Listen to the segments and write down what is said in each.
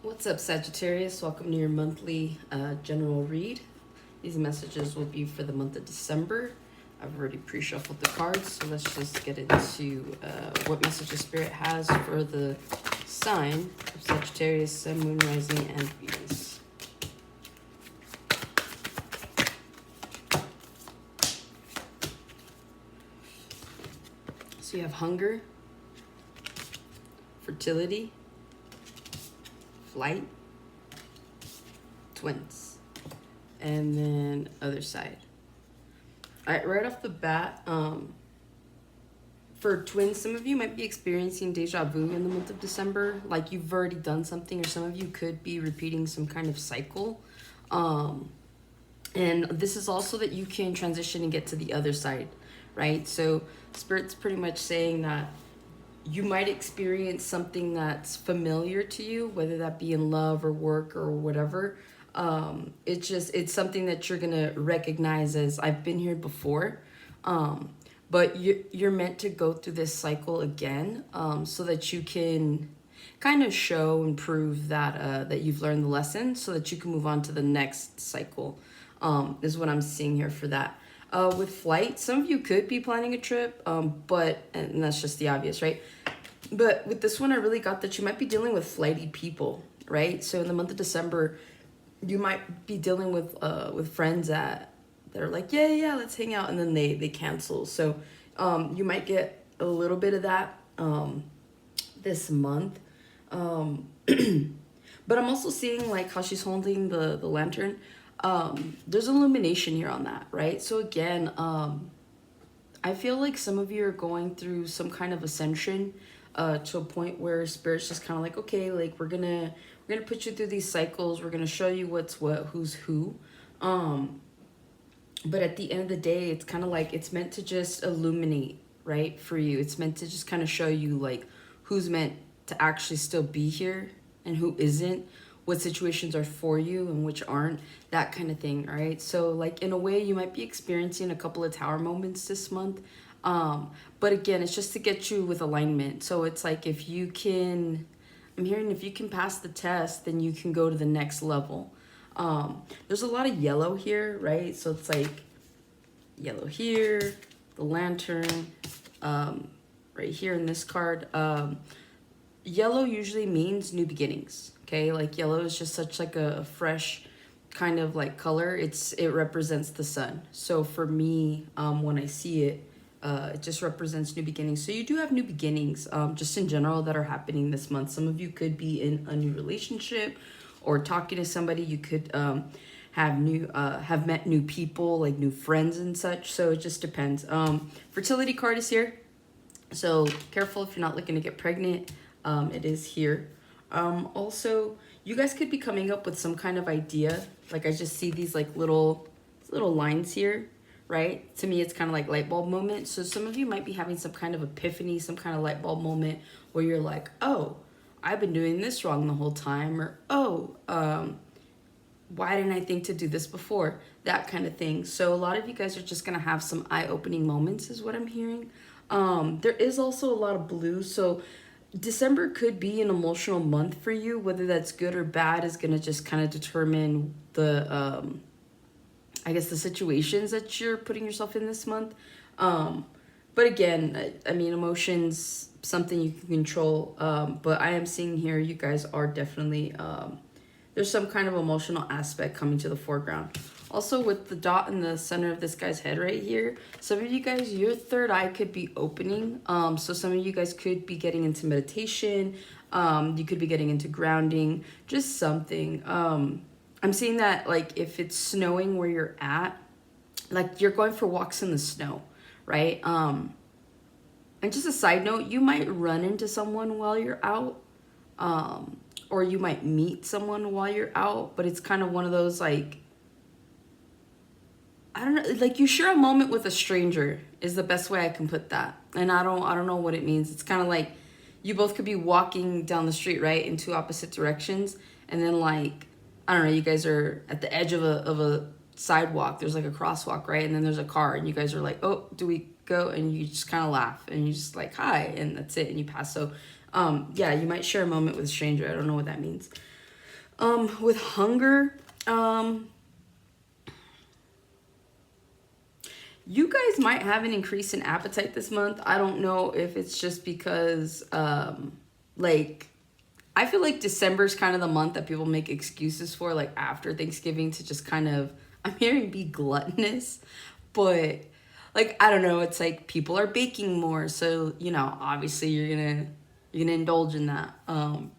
What's up, Sagittarius? Welcome to your monthly general read. These messages will be for the month of December. I've already pre-shuffled the cards, so let's just get into what message of Spirit has for the sign of Sagittarius, Sun, Moon, Rising, and Venus. So you have hunger, fertility, flight, twins, and then other side. All right, right off the bat, for twins, some of you might be experiencing deja vu in the month of December, like you've already done something, or some of you could be repeating some kind of cycle. And this is also that you can transition and get to the other side, right? So Spirit's pretty much saying that you might experience something that's familiar to you, whether that be in love or work or whatever. It's something that you're gonna recognize as, I've been here before. But you're meant to go through this cycle again, so that you can kind of show and prove that that you've learned the lesson, so that you can move on to the next cycle. Is what I'm seeing here for that. With flight, some of you could be planning a trip, and that's just the obvious, right? But with this one, I really got that you might be dealing with flighty people, right? So in the month of December, you might be dealing with friends that are like, yeah, let's hang out, and then they cancel. So you might get a little bit of that this month. But I'm also seeing like how she's holding the lantern. There's illumination here on that, right? So again, I feel like some of you are going through some kind of ascension to a point where Spirit's just kind of like, okay, like we're gonna put you through these cycles. We're gonna show you what's what, who's who. But at the end of the day, it's kind of like it's meant to just illuminate, right, for you. It's meant to just kind of show you like who's meant to actually still be here and who isn't, what situations are for you and which aren't, that kind of thing, right? So like in a way, you might be experiencing a couple of tower moments this month. But again, it's just to get you with alignment. So it's like if you can, I'm hearing if you can pass the test, then you can go to the next level. There's a lot of yellow here, right? So it's like yellow here, the lantern, right here in this card. Yellow usually means new beginnings, okay? Like yellow is just such like a fresh kind of like color. It represents the sun. So for me, when I see it, it just represents new beginnings. So you do have new beginnings, just in general, that are happening this month. Some of you could be in a new relationship or talking to somebody. You could have met new people, like new friends and such. So it just depends. Fertility card is here. So careful if you're not looking to get pregnant. It is here. Also, you guys could be coming up with some kind of idea. Like I just see these like little lines here, right? To me, it's kind of like light bulb moment. So some of you might be having some kind of epiphany, some kind of light bulb moment where you're like, oh, I've been doing this wrong the whole time, or oh, why didn't I think to do this before? That kind of thing. So a lot of you guys are just gonna have some eye-opening moments, is what I'm hearing. There is also a lot of blue, so December could be an emotional month for you. Whether that's good or bad is gonna just kind of determine the I guess the situations that you're putting yourself in this month. But again, I mean, emotions, something you can control. But I am seeing here, you guys are definitely, there's some kind of emotional aspect coming to the foreground. Also, with the dot in the center of this guy's head right here, some of you guys, your third eye could be opening. So some of you guys could be getting into meditation. You could be getting into grounding, just something. I'm seeing that like if it's snowing where you're at, like you're going for walks in the snow, right? And just a side note, you might run into someone while you're out, or you might meet someone while you're out, but it's kind of one of those like, I don't know, like you share a moment with a stranger is the best way I can put that. And I don't know what it means. It's kind of like you both could be walking down the street, right, in two opposite directions, and then like, I don't know, you guys are at the edge of a sidewalk. There's like a crosswalk, right? And then there's a car, and you guys are like, oh, do we go? And you just kind of laugh, and you just like, hi, and that's it, and you pass. So, yeah, you might share a moment with a stranger. I don't know what that means. With hunger, you guys might have an increase in appetite this month. I don't know if it's just because, like, I feel like December's kind of the month that people make excuses for, like, after Thanksgiving to just kind of, I'm hearing be gluttonous, but, like, I don't know, it's like people are baking more, so, you know, obviously you're gonna indulge in that.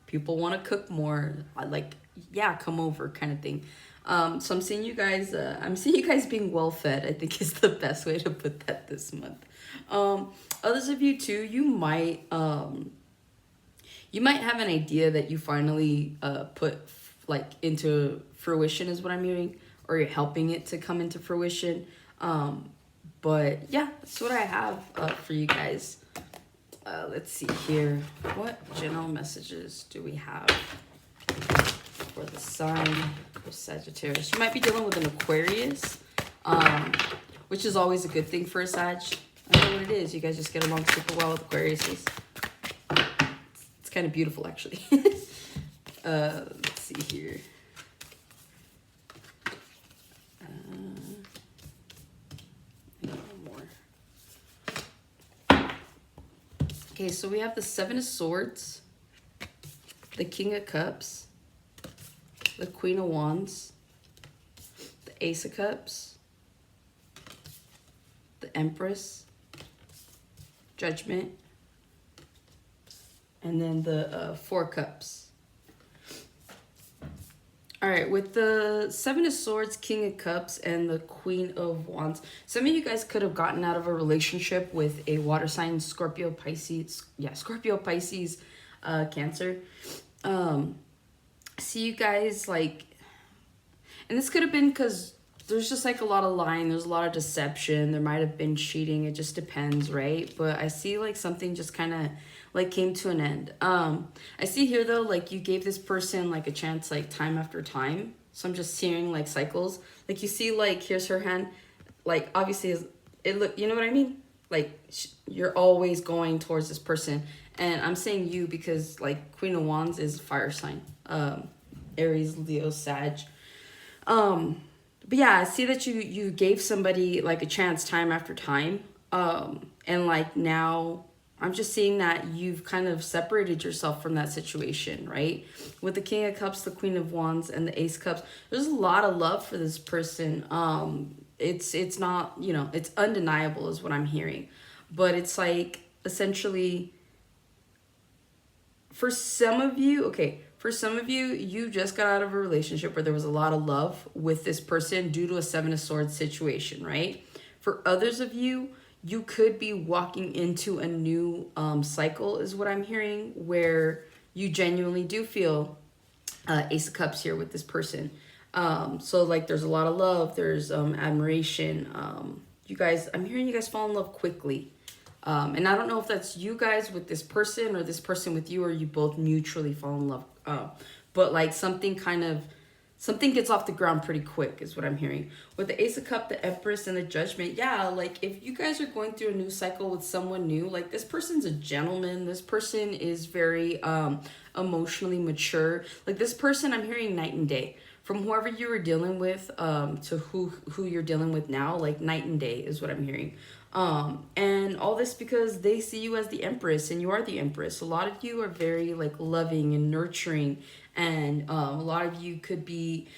People want to cook more, like, yeah, come over kind of thing. So I'm seeing you guys, being well fed, I think is the best way to put that this month. Others of you too, you might have an idea that you finally put like into fruition is what I'm hearing, or you're helping it to come into fruition. But yeah, that's what I have for you guys. Let's see here. What general messages do we have for the sign of Sagittarius? You might be dealing with an Aquarius, which is always a good thing for a Sag. I don't know what it is. You guys just get along super well with Aquariuses. It's kind of beautiful, actually. Let's see here. Okay, so we have the Seven of Swords, the King of Cups, the Queen of Wands, the Ace of Cups, the Empress, Judgment, and then the Four Cups. All right, with the Seven of Swords, King of Cups, and the Queen of Wands, some of you guys could have gotten out of a relationship with a water sign, Scorpio, Pisces, Cancer. See you guys like, and this could have been because there's just like a lot of lying, there's a lot of deception, there might have been cheating, it just depends, right? But I see like something just kind of like came to an end. I see here though, like you gave this person like a chance like time after time. So I'm just hearing like cycles. Like you see like here's her hand, like obviously it look, you know what I mean? Like you're always going towards this person. And I'm saying you because like Queen of Wands is fire sign. Aries, Leo, Sag. But yeah, I see that you gave somebody like a chance time after time. And like now I'm just seeing that you've kind of separated yourself from that situation, right? With the King of Cups, the Queen of Wands, and the Ace of Cups, there's a lot of love for this person. It's not, you know, it's undeniable is what I'm hearing. But it's like essentially for some of you, you just got out of a relationship where there was a lot of love with this person due to a Seven of Swords situation, right? For others of you, you could be walking into a new cycle is what I'm hearing, where you genuinely do feel Ace of Cups here with this person. So like there's a lot of love, there's admiration. You guys, I'm hearing you guys fall in love quickly. And I don't know if that's you guys with this person or this person with you, or you both mutually fall in love. But like something gets off the ground pretty quick is what I'm hearing. With the Ace of Cups, the Empress, and the Judgment, yeah, like if you guys are going through a new cycle with someone new, like this person's a gentleman. This person is very emotionally mature. Like this person, I'm hearing night and day. From whoever you were dealing with to who you're dealing with now, like night and day is what I'm hearing. And all this because they see you as the Empress and you are the Empress. A lot of you are very like loving and nurturing, and a lot of you could be,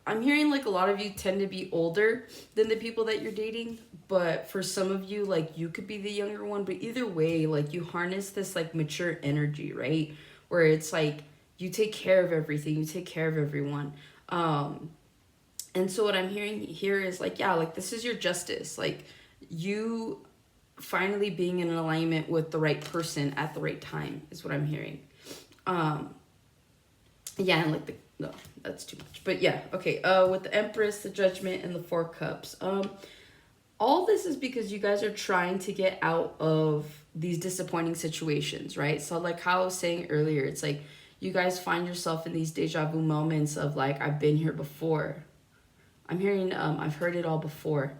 I'm hearing like a lot of you tend to be older than the people that you're dating, but for some of you, like you could be the younger one, but either way, like you harness this like mature energy, right? Where it's like you take care of everything, you take care of everyone. And so what I'm hearing here is like, yeah, like this is your justice. Like you finally being in alignment with the right person at the right time is what I'm hearing. Yeah, and like no, that's too much. But yeah, okay. With the Empress, the Judgment, and the Four Cups. All this is because you guys are trying to get out of these disappointing situations, right? So like how I was saying earlier, it's like you guys find yourself in these deja vu moments of like, I've been here before. I'm hearing, I've heard it all before.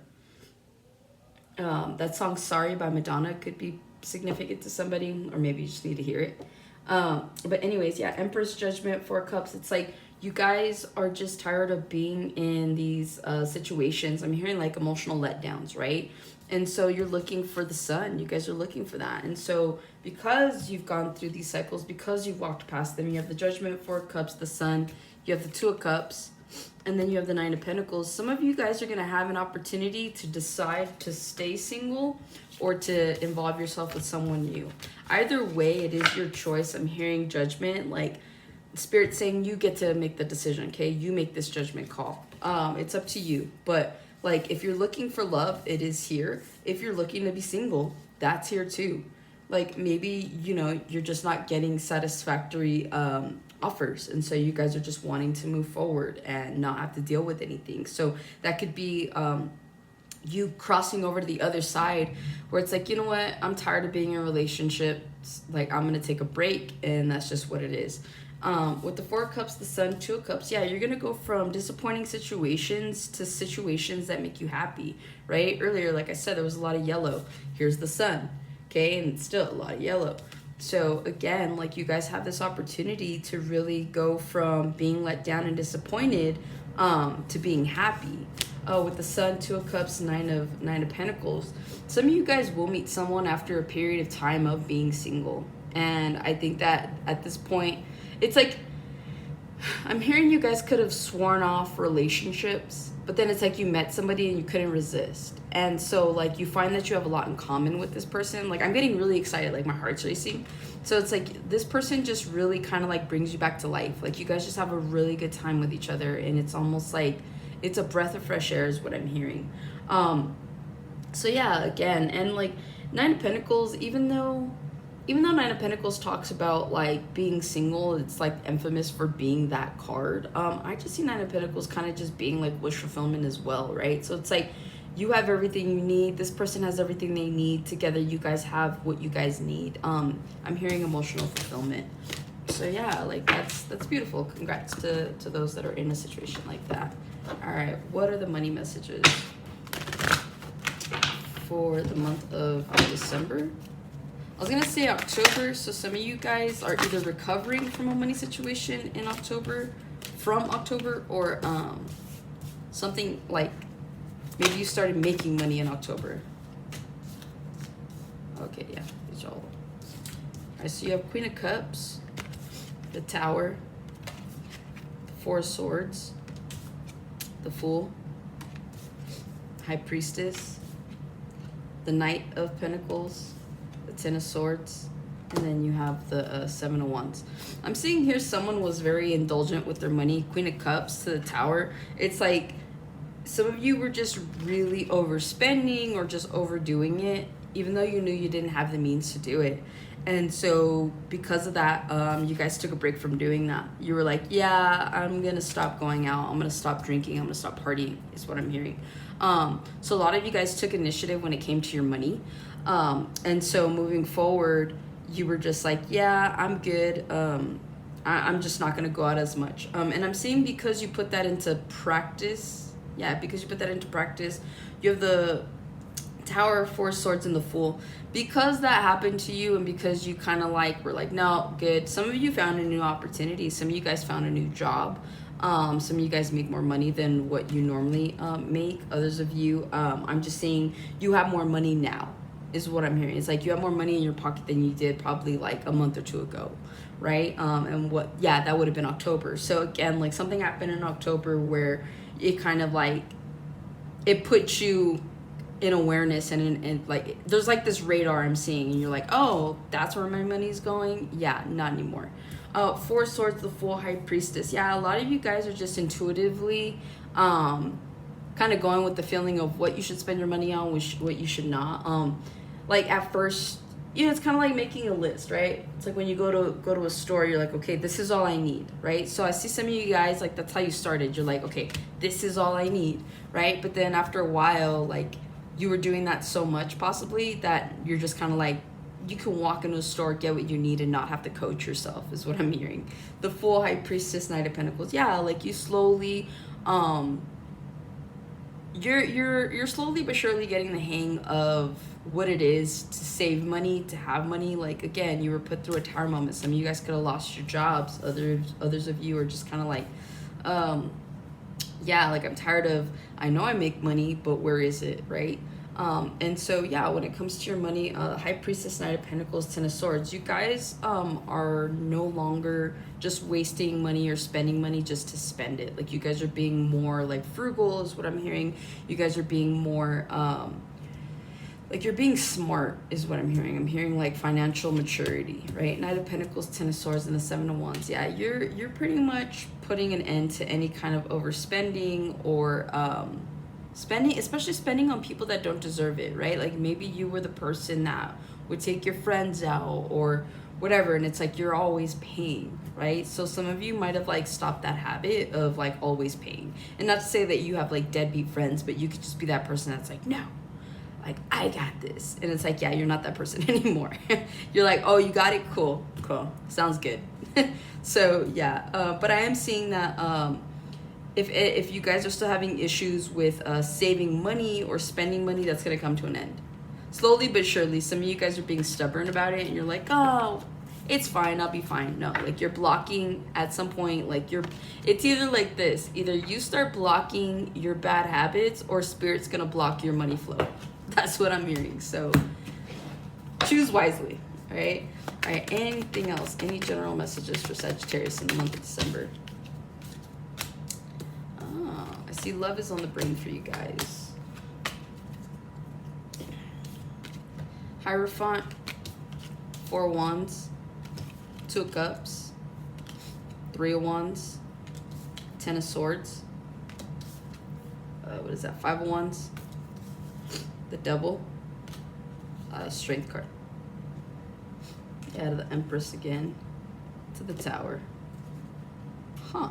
That song Sorry by Madonna could be significant to somebody, or maybe you just need to hear it. But anyways, yeah, Empress, Judgment, Four Cups. It's like You guys are just tired of being in these situations. I'm hearing like emotional letdowns, right? And so you're looking for the sun. You guys are looking for that. And so because you've gone through these cycles, because you've walked past them, you have the Judgment, Four of Cups, the Sun, you have the Two of Cups, and then you have the Nine of Pentacles. Some of you guys are going to have an opportunity to decide to stay single or to involve yourself with someone new. Either way, it is your choice. I'm hearing Judgment, like Spirit saying you get to make the decision, okay? You make this judgment call. It's up to you. But like if you're looking for love, it is here. If you're looking to be single, that's here too. Like maybe, you know, you're just not getting satisfactory offers, and so you guys are just wanting to move forward and not have to deal with anything. So that could be you crossing over to the other side where it's like, you know what, I'm tired of being in relationships, like I'm gonna take a break, and that's just what it is. With the Four of Cups, the Sun, Two of Cups, yeah, you're gonna go from disappointing situations to situations that make you happy, right? Earlier, like I said, there was a lot of yellow. Here's the Sun, okay, and still a lot of yellow. So again, like you guys have this opportunity to really go from being let down and disappointed to being happy. With the Sun, Two of Cups, Nine of Pentacles. Some of you guys will meet someone after a period of time of being single. And I think that at this point, it's like, I'm hearing you guys could have sworn off relationships, but then it's like you met somebody and you couldn't resist. And so like you find that you have a lot in common with this person. Like I'm getting really excited, like my heart's racing. So it's like this person just really kind of like brings you back to life. Like you guys just have a really good time with each other, and it's almost like it's a breath of fresh air is what I'm hearing. So yeah, again, and like Nine of Pentacles, even though Nine of Pentacles talks about like being single, it's like infamous for being that card. I just see Nine of Pentacles kind of just being like wish fulfillment as well, right? So it's like you have everything you need. This person has everything they need. Together, you guys have what you guys need. I'm hearing emotional fulfillment. So yeah, like that's beautiful. Congrats to those that are in a situation like that. All right, what are the money messages for the month of December? I was gonna say October, so some of you guys are either recovering from a money situation in October, or something like maybe you started making money in October. Okay, yeah, it's all. All right, so you have Queen of Cups, the Tower, the Four of Swords, the Fool, High Priestess, the Knight of Pentacles, the Ten of Swords, and then you have the Seven of Wands. I'm seeing here someone was very indulgent with their money. Queen of Cups to the Tower. It's like some of you were just really overspending or just overdoing it, even though you knew you didn't have the means to do it. And so because of that, you guys took a break from doing that. You were like, yeah, I'm going to stop going out. I'm going to stop drinking. I'm going to stop partying is what I'm hearing. So a lot of you guys took initiative when it came to your money. And so moving forward, you were just like, yeah, I'm good. I'm just not going to go out as much. And I'm seeing because you put that into practice. Yeah, because you put that into practice, you have the Tower, Four Swords, and the Fool. Because that happened to you, and because you kind of like were like, no, good. Some of you found a new opportunity. Some of you guys found a new job. Some of you guys make more money than what you normally make. Others of you, I'm just saying you have more money now is what I'm hearing. It's like you have more money in your pocket than you did probably like a month or two ago, right? And what, yeah, that would have been October. So again, like something happened in October where it kind of like, it put you in awareness and like there's like this radar I'm seeing, and you're like, oh, that's where my money's going. Yeah, not anymore. Four Swords, the Fool, High Priestess. Yeah, a lot of you guys are just intuitively kind of going with the feeling of what you should spend your money on, what you should not. Like at first, you know, it's kind of like making a list, right? It's like when you go to a store, you're like, okay, this is all I need, right? So I see some of you guys, like that's how you started. You're like, okay, this is all I need, right? But then after a while, like you were doing that so much possibly that you're just kind of like, you can walk into a store, get what you need, and not have to coach yourself is what I'm hearing. The Fool, High Priestess, Knight of Pentacles. Yeah, like you slowly, you're slowly but surely getting the hang of what it is to save money, to have money. Like, again, you were put through a tower moment. Some of you guys could have lost your jobs. Others of you are just kind of like, yeah, like I'm tired of, I know I make money, but where is it, right? And so, yeah, when it comes to your money, High Priestess, Knight of Pentacles, Ten of Swords, you guys are no longer just wasting money or spending money just to spend it. Like, you guys are being more like frugal is what I'm hearing. You guys are being more like, you're being smart is what I'm hearing. I'm hearing like financial maturity, right? Knight of Pentacles, Ten of Swords, and the Seven of Wands. Yeah, you're pretty much putting an end to any kind of overspending or spending, especially spending on people that don't deserve it, right? Like, maybe you were the person that would take your friends out or whatever, and it's like you're always paying, right? So some of you might have like stopped that habit of like always paying. And not to say that you have like deadbeat friends, but you could just be that person that's like, no, like, I got this. And it's like, yeah, you're not that person anymore. You're like, oh, you got it? Cool. Sounds good. So, yeah. But I am seeing that if you guys are still having issues with saving money or spending money, that's going to come to an end. Slowly but surely. Some of you guys are being stubborn about it. And you're like, oh, it's fine. I'll be fine. No, like, you're blocking at some point. Like, it's either like this. Either you start blocking your bad habits or Spirit's going to block your money flow. That's what I'm hearing. So choose wisely. All right. All right. Anything else? Any general messages for Sagittarius in the month of December? Oh, I see love is on the brain for you guys. Hierophant, Four of Wands, Two of Cups, Three of Wands, Ten of Swords. What is that? Five of Wands. The Devil, Strength card. Yeah, to the Empress again, to the Tower. Huh.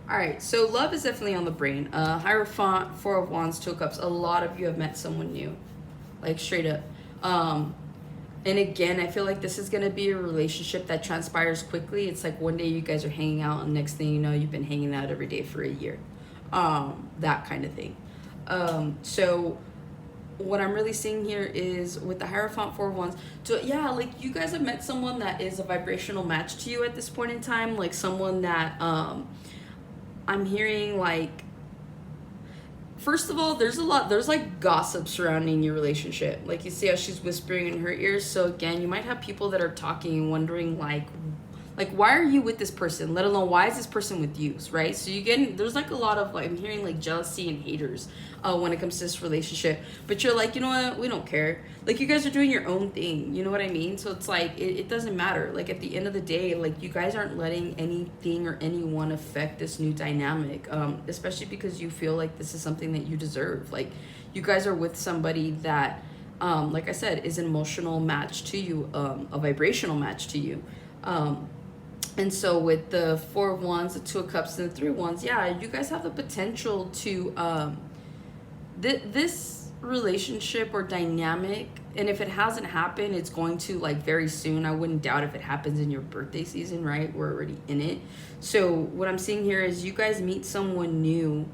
All right, so love is definitely on the brain. Hierophant, Four of Wands, Two of Cups. A lot of you have met someone new, like straight up. And again, I feel like this is going to be a relationship that transpires quickly. It's like one day you guys are hanging out and next thing you know, you've been hanging out every day for a year. That kind of thing. So what I'm really seeing here is with the Hierophant, Four of Wands, yeah, like, you guys have met someone that is a vibrational match to you at this point in time. Like, someone that I'm hearing, like, first of all, there's like gossip surrounding your relationship. Like, you see how she's whispering in her ears. So again, you might have people that are talking and wondering like why are you with this person, let alone why is this person with you, right? So there's like a lot of like, I'm hearing like jealousy and haters when it comes to this relationship, but you're like, you know what, we don't care. Like, you guys are doing your own thing, you know what I mean? So it's like it doesn't matter. Like, at the end of the day, like, you guys aren't letting anything or anyone affect this new dynamic, especially because you feel like this is something that you deserve. Like, you guys are with somebody that like I said, is an emotional match to you, a vibrational match to you. And so with the Four of Wands, the Two of Cups, and the Three of Wands, yeah, you guys have the potential to, this relationship or dynamic, and if it hasn't happened, it's going to, like, very soon. I wouldn't doubt if it happens in your birthday season, right? We're already in it. So what I'm seeing here is you guys meet someone new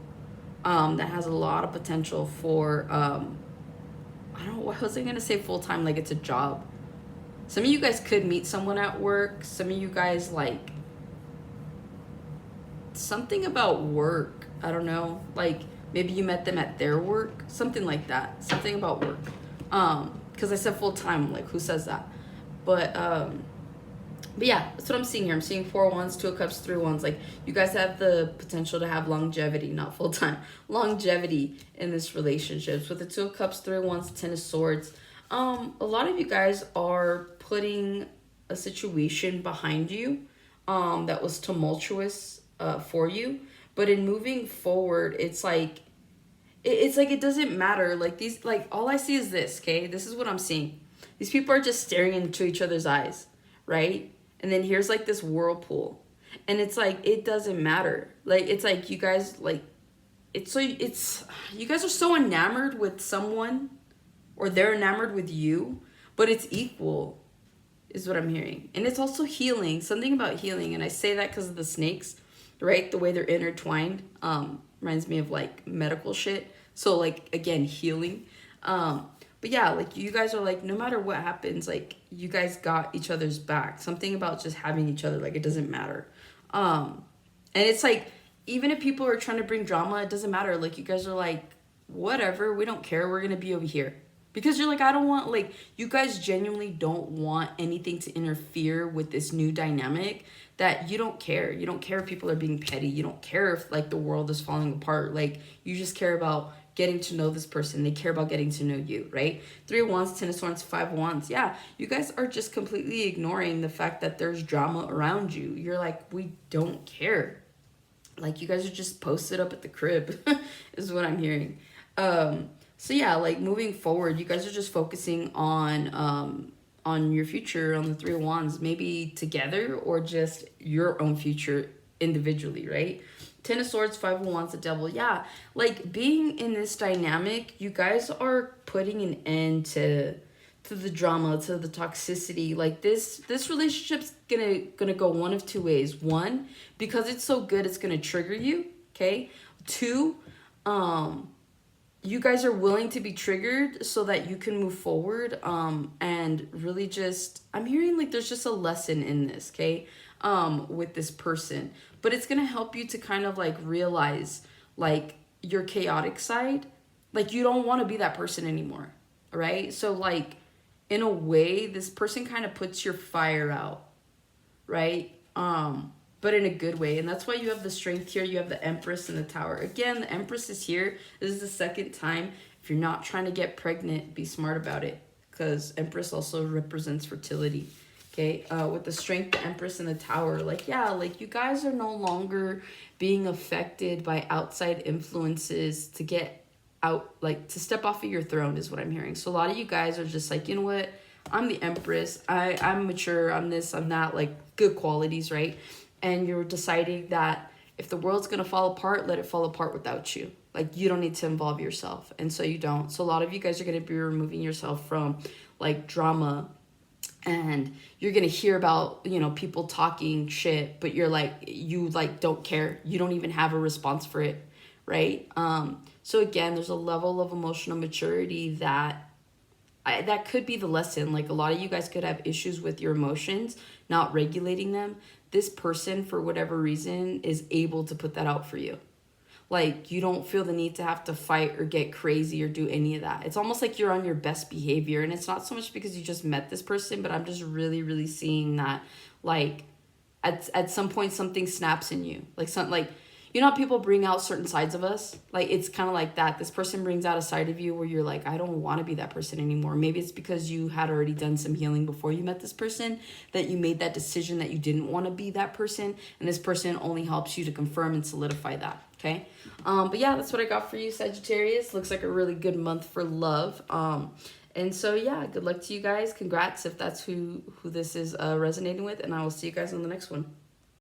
that has a lot of potential for, I don't know, what was I going to say full-time? Like, it's a job. Some of you guys could meet someone at work. Some of you guys, like, something about work. I don't know. Like, maybe you met them at their work. Something like that. Something about work. Because I said full time. Like, who says that? But yeah, that's what I'm seeing here. I'm seeing Four of Wands, Two of Cups, Three of Wands. Like, you guys have the potential to have longevity, not full time. Longevity in this relationship. With the Two of Cups, Three of Wands, Ten of Swords. A lot of you guys are putting a situation behind you that was tumultuous for you, but in moving forward, it's like it doesn't matter. Like, these, like, all I see is this, okay? This is what I'm seeing. These people are just staring into each other's eyes, right? And then here's like this whirlpool, and it's like, it doesn't matter. Like, it's like you guys, like, you guys are so enamored with someone, or they're enamored with you, but it's equal, is what I'm hearing. And it's also healing, something about healing. And I say that because of the snakes, right? The way they're intertwined reminds me of like medical shit. So like, again, healing. But yeah, like you guys are like, no matter what happens, like you guys got each other's back. Something about just having each other, like it doesn't matter. And it's like, even if people are trying to bring drama, it doesn't matter. Like you guys are like, whatever, we don't care. We're gonna be over here. Because you're like, I don't want, like, you guys genuinely don't want anything to interfere with this new dynamic, that you don't care. You don't care if people are being petty. You don't care if, like, the world is falling apart. Like, you just care about getting to know this person. They care about getting to know you, right? 3 of Wands, 10 of Swords, 5 of Wands. Yeah, you guys are just completely ignoring the fact that there's drama around you. You're like, we don't care. Like, you guys are just posted up at the crib, is what I'm hearing. So yeah, like moving forward, you guys are just focusing on your future, on the 3 of Wands, maybe together or just your own future individually, right? 10 of Swords, 5 of Wands, the Devil. Yeah, like being in this dynamic, you guys are putting an end to the drama, to the toxicity. Like this relationship's gonna go one of two ways. One, because it's so good, it's gonna trigger you. Okay. Two, you guys are willing to be triggered so that you can move forward, and really just, I'm hearing like there's just a lesson in this, okay, with this person, but it's gonna help you to kind of like realize like your chaotic side. Like you don't want to be that person anymore, right? So like in a way, this person kind of puts your fire out, right? But in a good way. And that's why you have the Strength here. You have the Empress and the Tower. Again, the Empress is here. This is the second time. If you're not trying to get pregnant, be smart about it, because Empress also represents fertility. Okay, with the Strength, the Empress, and the Tower, like, yeah, like you guys are no longer being affected by outside influences to get out, like to step off of your throne is what I'm hearing. So a lot of you guys are just like, you know what? I'm the Empress. I'm mature. I'm this, I'm that, like good qualities, right? And you're deciding that if the world's going to fall apart, let it fall apart without you. Like, you don't need to involve yourself. And so you don't. So a lot of you guys are going to be removing yourself from, like, drama. And you're going to hear about, you know, people talking shit. But you're like, you, like, don't care. You don't even have a response for it, right? So, again, there's a level of emotional maturity that could be the lesson. Like, a lot of you guys could have issues with your emotions, not regulating them. This person, for whatever reason, is able to put that out for you. Like, you don't feel the need to have to fight or get crazy or do any of that. It's almost like you're on your best behavior. And it's not so much because you just met this person, but I'm just really, really seeing that, like, at some point, something snaps in you. Like, something like, you know how people bring out certain sides of us? Like, it's kind of like that. This person brings out a side of you where you're like, I don't want to be that person anymore. Maybe it's because you had already done some healing before you met this person, that you made that decision that you didn't want to be that person. And this person only helps you to confirm and solidify that, okay? But yeah, that's what I got for you, Sagittarius. Looks like a really good month for love. And so, yeah, good luck to you guys. Congrats if that's who this is resonating with. And I will see you guys on the next one.